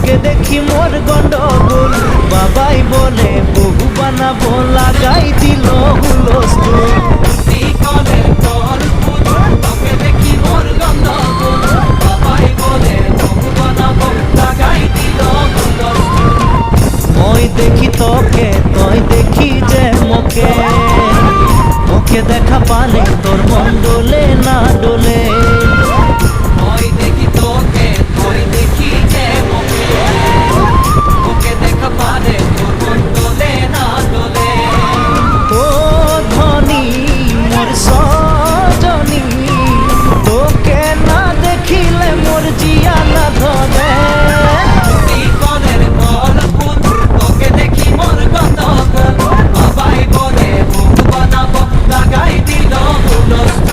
তোকে দেখি মোর গন্ডগোল, বাবাই বলে বহু বানাবো, লাগাই দিল হুলস্থুল। তোকে দেখি মোর গন্ডগোল, বাবাই বলে বহু বানাবো, লাগাই দিল হুলস্থুল। মই দেখি তোকে, তুই দেখি যে মোকে, মোকে দেখা পালে তোর মন ডোলে।